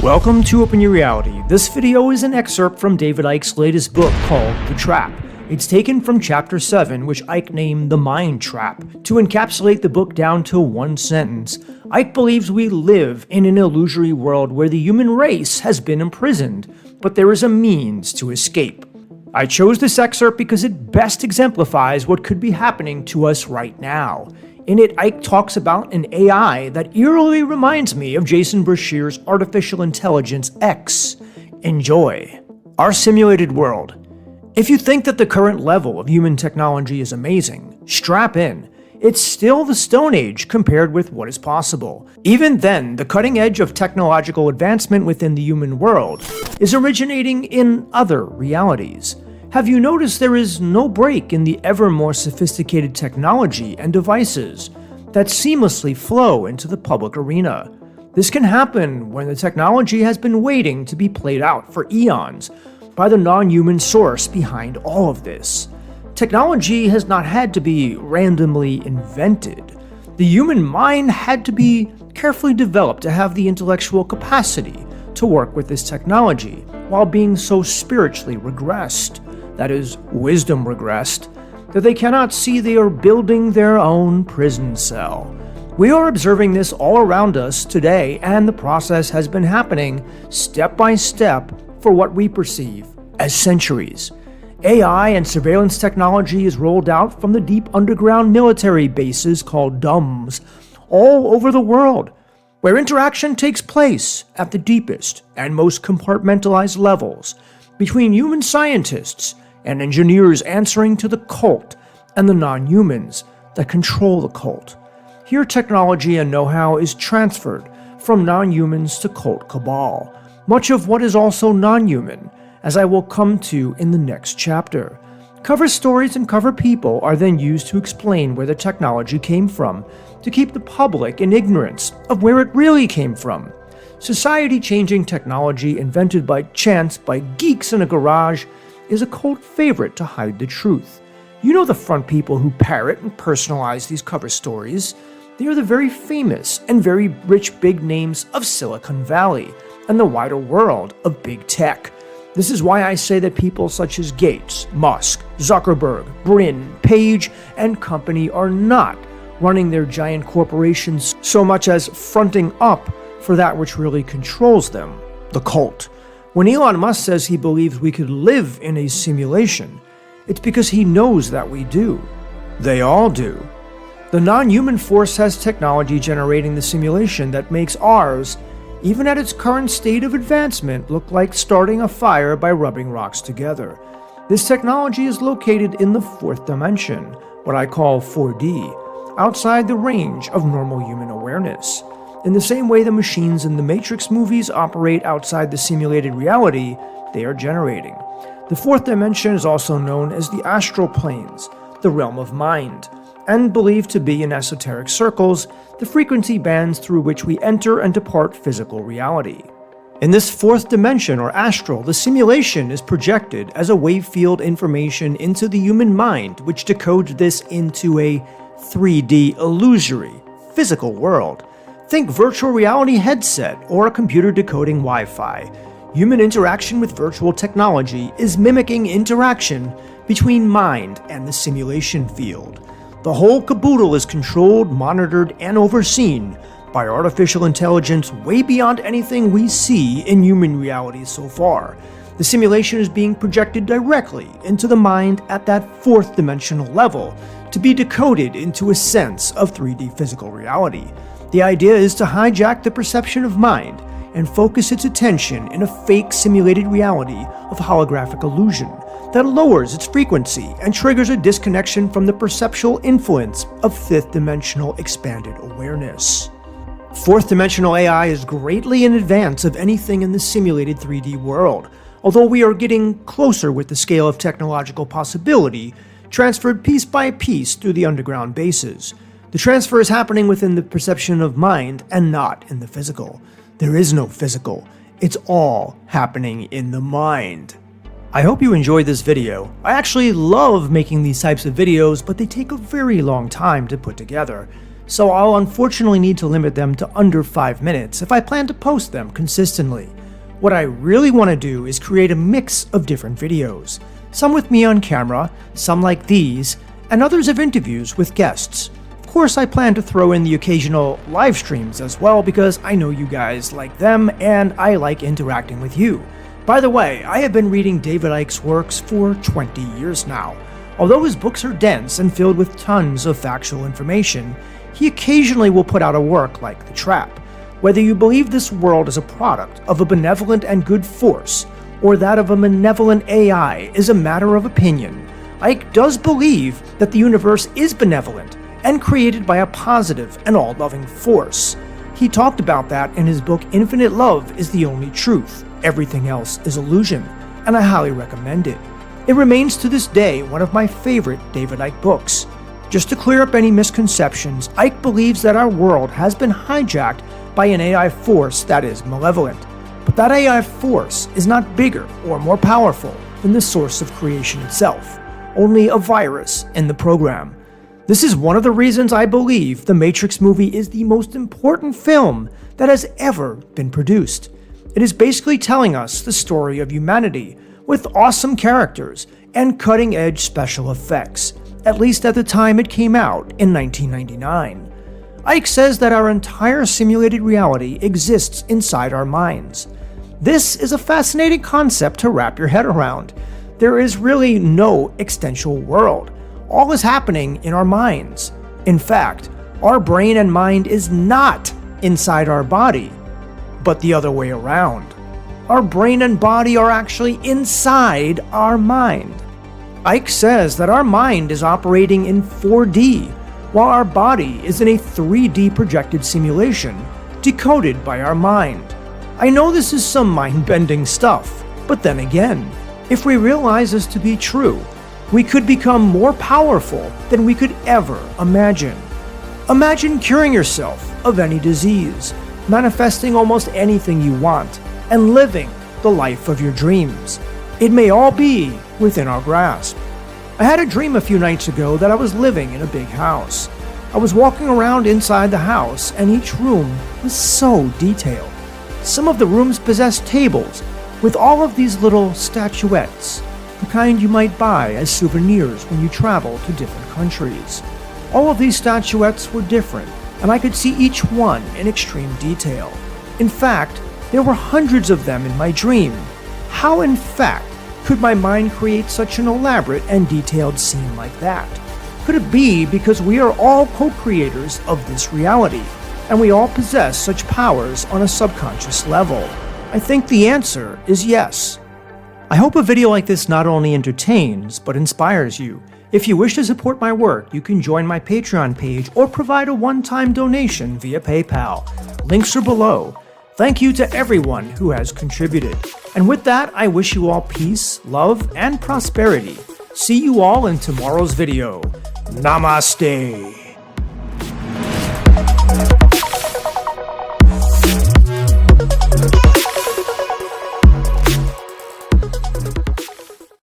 Welcome to Open Your Reality. This video is an excerpt from David Icke's latest book called The Trap. It's taken from chapter 7, which Icke named The Mind Trap. To encapsulate the book down to one sentence, Icke believes we live in an illusory world where the human race has been imprisoned, but there is a means to escape. I chose this excerpt because it best exemplifies what could be happening to us right now. In it, Icke talks about an AI that eerily reminds me of Jason Breshears' artificial intelligence X. Enjoy. Our simulated world. If you think that the current level of human technology is amazing, strap in. It's still the Stone Age compared with what is possible. Even then, the cutting edge of technological advancement within the human world is originating in other realities. Have you noticed there is no break in the ever more sophisticated technology and devices that seamlessly flow into the public arena? This can happen when the technology has been waiting to be played out for eons by the non-human source behind all of this. Technology has not had to be randomly invented. The human mind had to be carefully developed to have the intellectual capacity to work with this technology while being so spiritually regressed, that is, wisdom regressed, that they cannot see they are building their own prison cell. We are observing this all around us today, and the process has been happening step by step for what we perceive as centuries. AI and surveillance technology is rolled out from the deep underground military bases called DUMBs all over the world, where interaction takes place at the deepest and most compartmentalized levels between human scientists and engineers answering to the cult and the non-humans that control the cult. Here, technology and know-how is transferred from non-humans to cult cabal, much of what is also non-human, as I will come to in the next chapter. Cover stories and cover people are then used to explain where the technology came from, to keep the public in ignorance of where it really came from. Society-changing technology invented by chance by geeks in a garage is a cult favorite to hide the truth. You know the front people who parrot and personalize these cover stories. They are the very famous and very rich big names of Silicon Valley and the wider world of big tech. This is why I say that people such as Gates, Musk, Zuckerberg, Brin, Page, and company are not running their giant corporations so much as fronting up for that which really controls them, the cult. When Elon Musk says he believes we could live in a simulation, it's because he knows that we do. They all do. The non-human force has technology generating the simulation that makes ours, even at its current state of advancement, look like starting a fire by rubbing rocks together. This technology is located in the fourth dimension, what I call 4D, outside the range of normal human awareness. In the same way the machines in the Matrix movies operate outside the simulated reality they are generating. The fourth dimension is also known as the astral planes, the realm of mind, and believed to be in esoteric circles the frequency bands through which we enter and depart physical reality. In this fourth dimension, or astral, the simulation is projected as a wave field information into the human mind, which decodes this into a 3D illusory, physical world. Think virtual reality headset or a computer decoding Wi-Fi. Human interaction with virtual technology is mimicking interaction between mind and the simulation field. The whole caboodle is controlled, monitored, and overseen by artificial intelligence way beyond anything we see in human reality so far. The simulation is being projected directly into the mind at that fourth dimensional level to be decoded into a sense of 3D physical reality. The idea is to hijack the perception of mind and focus its attention in a fake simulated reality of holographic illusion that lowers its frequency and triggers a disconnection from the perceptual influence of fifth dimensional expanded awareness. Fourth dimensional AI is greatly in advance of anything in the simulated 3D world, although we are getting closer with the scale of technological possibility transferred piece by piece through the underground bases. The transfer is happening within the perception of mind and not in the physical. There is no physical. It's all happening in the mind. I hope you enjoyed this video. I actually love making these types of videos, but they take a very long time to put together. so I'll unfortunately need to limit them to under 5 minutes if I plan to post them consistently. What I really want to do is create a mix of different videos, some with me on camera, some like these, and others of interviews with guests. Of course, I plan to throw in the occasional live streams as well because I know you guys like them and I like interacting with you. By the way, I have been reading David Icke's works for 20 years now. Although his books are dense and filled with tons of factual information, he occasionally will put out a work like The Trap. Whether you believe this world is a product of a benevolent and good force, or that of a malevolent AI is a matter of opinion, Icke does believe that the universe is benevolent and created by a positive and all-loving force. He talked about that in his book Infinite Love is the Only Truth. Everything else is illusion, and I highly recommend it. It remains to this day one of my favorite David Icke books. Just to clear up any misconceptions, Icke believes that our world has been hijacked by an AI force that is malevolent. But that AI force is not bigger or more powerful than the source of creation itself, only a virus in the program. This is one of the reasons I believe the Matrix movie is the most important film that has ever been produced. It is basically telling us the story of humanity with awesome characters and cutting-edge special effects, at least at the time it came out in 1999. Icke says that our entire simulated reality exists inside our minds. This is a fascinating concept to wrap your head around. There is really no existential world. All is happening in our minds. In fact, our brain and mind is not inside our body, but the other way around. Our brain and body are actually inside our mind. Icke says that our mind is operating in 4D, while our body is in a 3D projected simulation, decoded by our mind. I know this is some mind-bending stuff, but then again, if we realize this to be true, we could become more powerful than we could ever imagine. Imagine curing yourself of any disease, manifesting almost anything you want, and living the life of your dreams. It may all be within our grasp. I had a dream a few nights ago that I was living in a big house. I was walking around inside the house, and each room was so detailed. Some of the rooms possessed tables with all of these little statuettes, the kind you might buy as souvenirs when you travel to different countries. All of these statuettes were different, and I could see each one in extreme detail. In fact, there were hundreds of them in my dream. How, in fact, could my mind create such an elaborate and detailed scene like that? Could it be because we are all co-creators of this reality, and we all possess such powers on a subconscious level? I think the answer is yes. I hope a video like this not only entertains, but inspires you. If you wish to support my work, you can join my Patreon page or provide a one-time donation via PayPal. Links are below. Thank you to everyone who has contributed. And with that, I wish you all peace, love, and prosperity. See you all in tomorrow's video. Namaste.